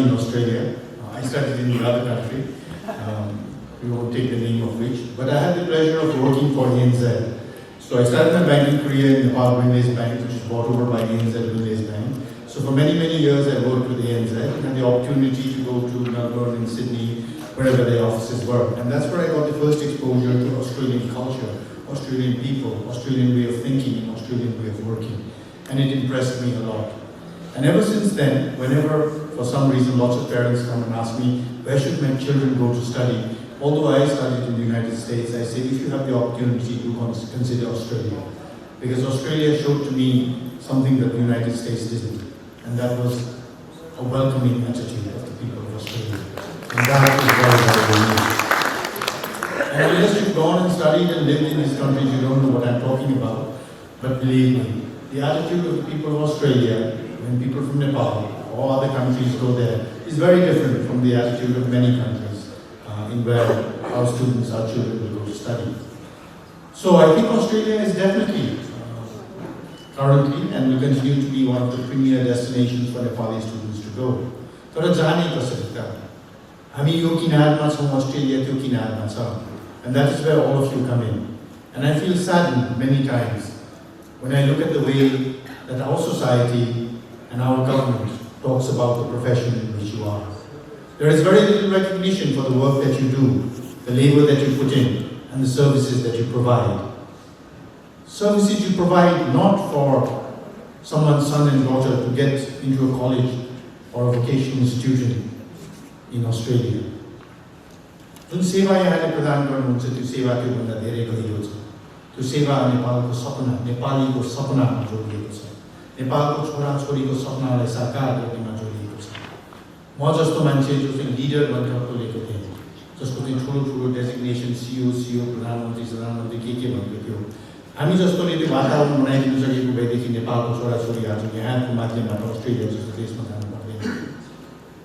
study in Australia. I studied in the other country. We won't take the name of which, but I had the pleasure of working for ANZ. So I started my banking career in Nepal Winlays Bank, which was bought over by ANZ Winlays Bank. So for many, many years I worked with ANZ and had the opportunity to go to Melbourne and Sydney, wherever their offices were. And that's where I got the first exposure to Australian culture, Australian people, Australian way of thinking, and Australian way of working. And it impressed me a lot. And ever since then, whenever, for some reason, lots of parents come and ask me, where should my children go to study? Although I studied in the United States, I say, if you have the opportunity, do consider Australia. Because Australia showed to me something that the United States didn't. And that was a welcoming attitude of the people of Australia. And that is very, very unique. And unless you've gone and studied and lived in these countries, you don't know what I'm talking about. But believe me, the attitude of the people of Australia, when people from Nepal or other countries go there, is very different from the attitude of many countries in where our students, our children will go to study. So I think Australia is definitely currently and will continue to be one of the premier destinations for Nepali students to go. तर जाने कसरी त हामी यो किनारमा छौं Australia त्यो किनारमा छ and that is where all of you come in. And I feel saddened many times when I look at the way that our society and our government talks about the profession in which you are. There is very little recognition for the work that you do, the labor that you put in, and the services that you provide. Services you provide not for someone's son and daughter to get into a college or a vocational institution in Australia. जुन सेवा यहाँले प्रदान गर्नुहुन्छ त्यो सेवा त्योभन्दा धेरै गहिरो छ। त्यो सेवा नेपालको सपना, नेपालीको सपनामा जोडिएको छ। नेपालको छोराछोरीको सपनालाई साकार गर्नेमा जोडिएको छ। म जस्तो मान्छे जो चाहिँ लिडर भनेर बोलेको थिएँ, जसको चाहिँ ठुलो डेजिग्नेसन सीओ प्रधानमन्त्री सदनमन्त्री के भनेको थियो, हामी जस्तोले त्यो वातावरण बनाइदिन सकेको भएदेखि नेपालको छोराछोरी आज यहाँको माध्यमबाट अस्ट्रेलिया जस्तो देशमा जानु पर्दैन।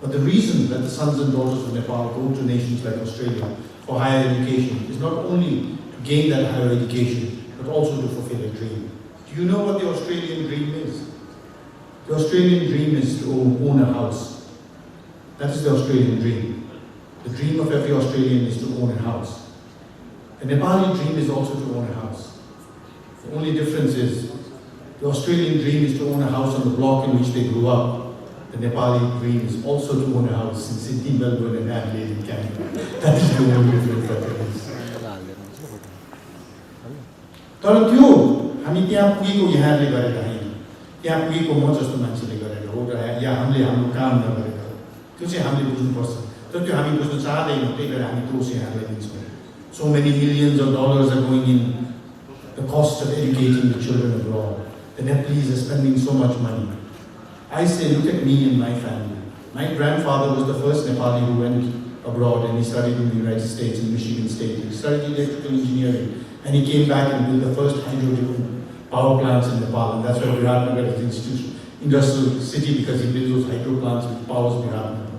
But the reason that the sons and daughters of Nepal go to nations like Australia for higher education is not only to gain that higher education, but also to fulfill a dream. Do you know what the Australian dream is? The Australian dream is to own a house. That is the Australian dream. The dream of every Australian is to own a house. The Nepali dream is also to own a house. The only difference is the Australian dream is to own a house on the block in which they grew up. The Nepali dream is also to own a house in Sydney, Melbourne and Adelaide in Canada. That is the only difference that there is. तर त्यो हामी त्यहाँ पुगेको यहाँले गरेर हैन, त्यहाँ पुगेको म जस्तो मान्छेले गरेर हो र या हामीले हाम्रो काम नगरेर हो। त्यो चाहिँ हामीले बुझ्नुपर्छ। तर त्यो हामी बुझ्न चाहदैनौँ, त्यही भएर हामी दोष यहाँलाई दिन्छौँ। So many millions of dollars are going in the cost of educating the children abroad. The Nepalese are spending so much money. I say, look at me and my family. My grandfather was the first Nepali who went abroad and he studied in the United States, in Michigan State. He studied electrical engineering and he came back and built the first hydrogen power plants in Nepal. And that's why Viratnagar is the industrial city, because he built those hydro plants which powers Viratnagar.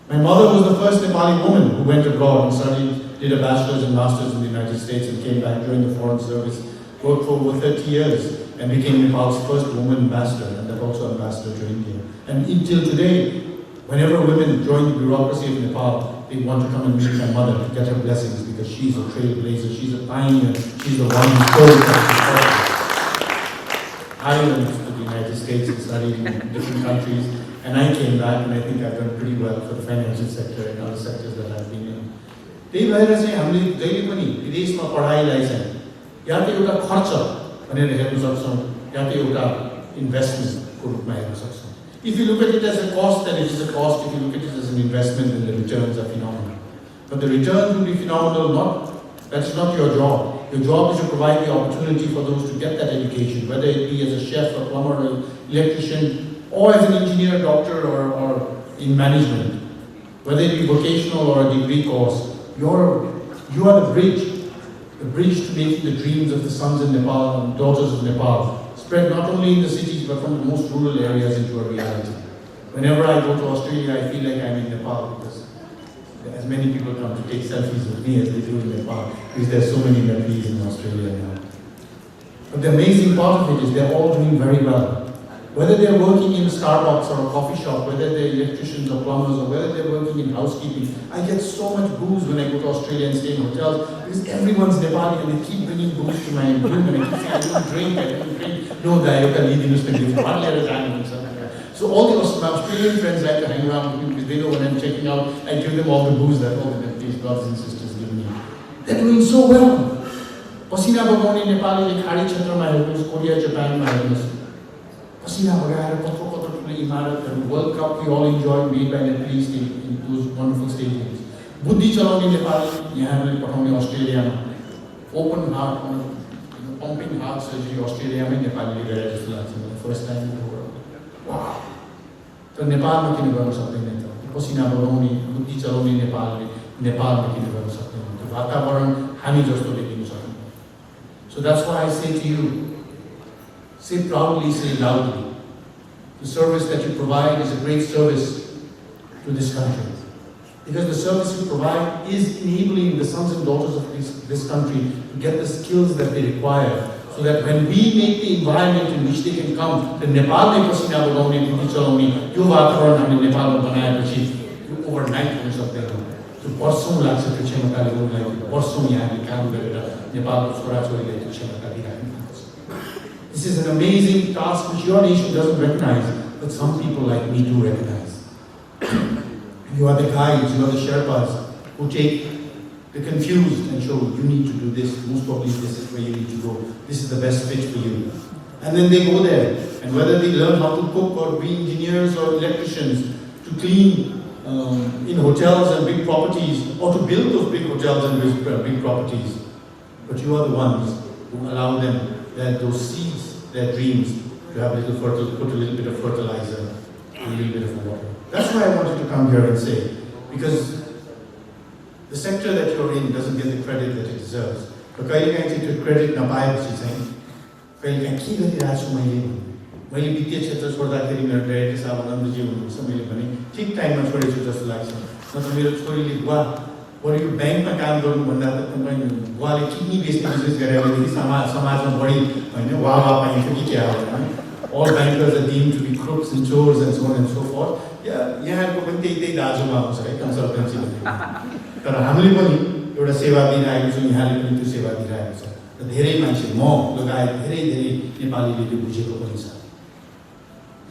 My mother was the first Nepali woman who went abroad and studied, did a bachelor's and master's in the United States and came back during the foreign service, worked for over 30 years and became Nepal's first woman ambassador, and then also ambassador to India. And until today, whenever women join the bureaucracy of Nepal, they want to come and meet my mother to get her blessings, because she's a trailblazer, she's a pioneer, she's the one who told us. I went to the United States and studied in different countries, and I came back and I think I've done pretty well for the financial sector and other sectors that I've been in. त्यही भएर चाहिँ हामीले जहिले पनि विदेशमा पढाइलाई चाहिँ या त एउटा खर्च भनेर हेर्न सक्छौं या त एउटा इन्भेस्टमेन्टको रूपमा हेर्न सक्छौं. If you look at it as a cost, then it is a cost. If you look at it as an investment, then the returns are phenomenal. But the returns will be phenomenal. That's not your job. Your job is to provide the opportunity for those to get that education, whether it be as a chef, a plumber, an electrician, or as an engineer, doctor, or in management. Whether it be vocational or a degree course, you are the bridge to making the dreams of the sons in Nepal and daughters of Nepal spread not only in the cities but from the most rural areas into a reality. Whenever I go to Australia, I feel like I'm in Nepal, because as many people come to take selfies with me as they do in Nepal, because there's so many Nepalese in Australia now. But the amazing part of it is they're all doing very well. Whether they're working in Starbucks or a coffee shop, whether they're electricians or plumbers, or whether they're working in housekeeping, I get so much booze when I go to Australia and stay in hotels because everyone's Nepali and they keep bringing booze to my room and I keep saying, I don't drink. No, so all the Australian friends like to hang around with me because they know when I'm checking out, I give them all the booze that all the Nepalese brothers and sisters give me. They're doing so well. Pasina bagaउने नेपालीले खाडी क्षेत्रमा हेर्नुहोस्, Korea, जापानमा हेर्नुहोस्, पसिना बगाएर कत्रो ठुलो इमारतहरू, World Cup we all enjoyed made by Nepalese in those wonderful stadiums. बुद्धि चलाउने नेपाली यहाँहरूले पठाउने अस्ट्रेलियामा, open heart, pumping heart surgery अस्ट्रेलियामै नेपालीले गरे जस्तो लाग्छ मलाई, first time in the world. Wow. तर नेपालमा किन गर्न सक्दैन त? पसिना बगाउने, बुद्धि चलाउने नेपालले नेपालमा किन गर्न सक्दैन? त्यो वातावरण हामी जस्तोले दिन सक्दैन. So that's why I say to you, say proudly, say loudly, the service that you provide is a great service to this country. Because the service you provide is enabling the sons and daughters of this country to get the skills that they require, so that when we make the environment in which they can come, the Nepal में पसीना बगाउने, बुद्धि चलाउने, यो वातावरण हामीले नेपालमा बनाएपछि यो overnight हुन सक्दैन. त्यो वर्षौं लाग्छ त्यो क्षमताले उनलाई वर्षौं यहाँले काम गरेर नेपालको छोराछोरीलाई त्यो क्षमता दिइराख्नु भएको छ. This is an amazing task which your nation doesn't recognize, but some people like me do recognize. You are the guides, you are the Sherpas who take the confused and show you need to do this, most probably this is where you need to go, this is the best fit for you. And then they go there, and whether they learn how to cook or be engineers or electricians, to clean in hotels and big properties, or to build those big hotels and big properties. But you are the ones who allow them, those seeds, their dreams, to have put a little bit of fertilizer, and a little bit of water. That's why I wanted to come here and say, because the sector that you're in doesn't get the credit that it deserves. But कहिलेकाहीँ त्यो credit नपाएपछि चाहिँ कहिलेकाहीँ के गरिरहेको छु मैले वित्तीय क्षेत्र छोड्दाखेरि मेरो डाइरेक्टर साहब आनन्दजी हुनुहुन्छ, मैले भने ठिक टाइममा छोडेछु जस्तो लाग्छ. नत्र मेरो छोरीले बुवा बरु यो ब्याङ्कमा काम गर्नुभन्दा त तपाईँ बुवाले किडनी बेच्ने बिजनेस गरे भनेदेखि समाजमा बढी होइन वाह पाइन्छ कि क्या हो. All bankers are deemed to be crooks and chores and so on and so forth. यहाँको पनि त्यही दाजुमा आउँछ है कन्सल्टेन्सी भन्ने. तर हामीले पनि एउटा सेवा दिइरहेको छौँ, यहाँले पनि त्यो सेवा दिइरहेको छ. र धेरै मान्छे म लगायत धेरै नेपालीले त्यो बुझेको पनि छ.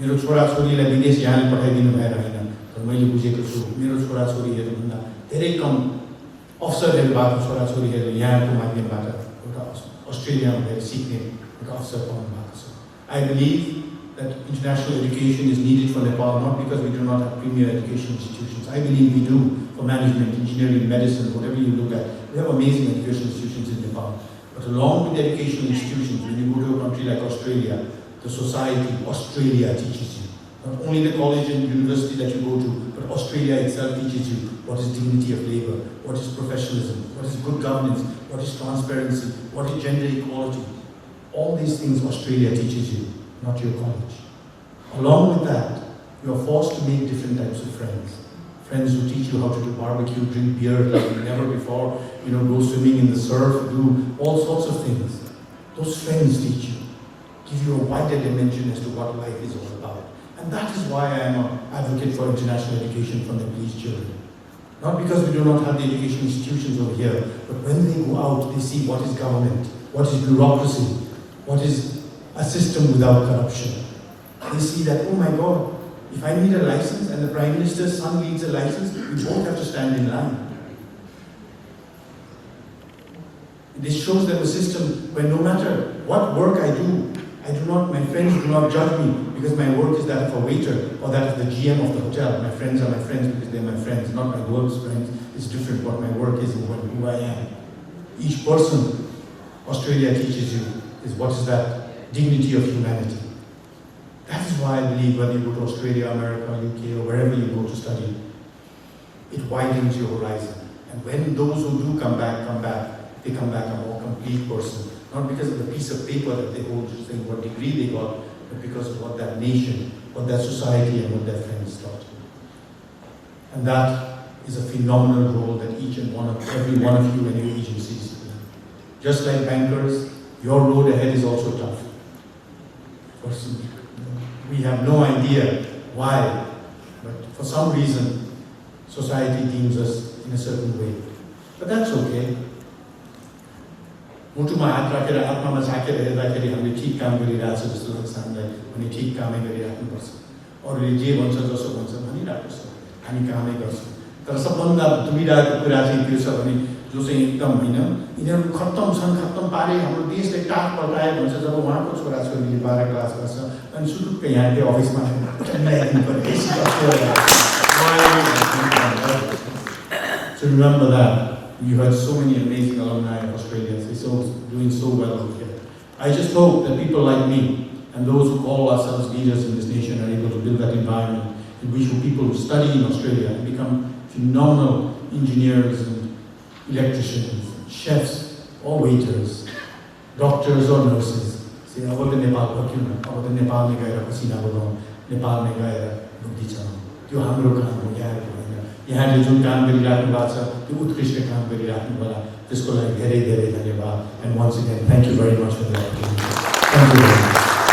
मेरो छोराछोरीलाई विदेश यहाँले पठाइदिनु भएर होइन, तर मैले बुझेको छु मेरो छोराछोरीहरूभन्दा धेरै कम अवसरहरू भएको छोराछोरीहरूले यहाँको माध्यमबाट एउटा अस्ट्रेलियामा गएर सिक्ने एउटा अवसर पाउनु भएको छ. I believe that international education is needed for Nepal, not because we do not have premier education institutions. I believe we do for management, engineering, medicine, whatever you look at. We have amazing education institutions in Nepal. But along with the educational institutions, when you go to a country like Australia, the society, Australia teaches you. Not only the college and university that you go to, but Australia itself teaches you what is dignity of labor, what is professionalism, what is good governance, what is transparency, what is gender equality. All these things Australia teaches you, not your college. Along with that, you are forced to make different types of friends. Friends who teach you how to do barbecue, drink beer like never before, go swimming in the surf, do all sorts of things. Those friends teach you, give you a wider dimension as to what life is all about. And that is why I am an advocate for international education for Nepalese children. Not because we do not have the education institutions over here, but when they go out, they see what is government, what is bureaucracy, what is a system without corruption. They see that, oh my God, if I need a license and the Prime Minister's son needs a license, we both have to stand in line. This shows them a system where no matter what work I do my friends do not judge me because my work is that of a waiter or that of the GM of the hotel. My friends are my friends because they're my friends, not my work's friends. It's different what my work is and who I am. Each person Australia teaches you is what is that dignity of humanity. That is why I believe when you go to Australia, America, UK, or wherever you go to study, it widens your horizon. And when those who do come back, they come back a more complete person. Not because of the piece of paper that they hold, just saying what degree they got, but because of what that nation, what that society, and what their friends taught. And that is a phenomenal role that every one of you and your agencies play. Just like bankers, your road ahead is also tough. We have no idea why, but for some reason, society deems us in a certain way. But that's okay. मुटुमा हात राखेर आत्मामा झाकेर हेर्दाखेरि हामीले ठिक काम गरिरहेछ जस्तो लाग्छ हामीलाई भने ठिक कामै गरिराख्नुपर्छ अरूले जे भन्छ जसो भन्छ भनिरहेको छ हामी कामै गर्छौँ तर सबभन्दा दुविधाको कुरा चाहिँ के छ भने जो चाहिँ एकदम होइन यिनीहरू खत्तम पारे हाम्रो देशले टाक पल्टाए भन्छ जब उहाँको छोराछोरीले 12 क्लास गर्छ अनि सुटुक्क यहाँले अफिसमा So remember that. You had so many amazing alumni of Australia. They're doing so well over here. I just hope that people like me and those who call ourselves leaders in this nation are able to build that environment in which people who study in Australia and become phenomenal engineers and electricians, chefs or waiters, doctors or nurses. Say, अब त नेपाल फर्कियौँ न, अब त नेपालमै गएर पसिना बगाउँ, नेपालमै गएर बुद्धि चलाउँ। त्यो हाम्रो काम हो, यहाँको होइन। यहाँले जुन काम गरिराख्नु भएको छ त्यो उत्कृष्ट काम गरिराख्नु होला त्यसको लागि धेरै धेरै धन्यवाद and once again thank you very much for the opportunity. Thank you very much.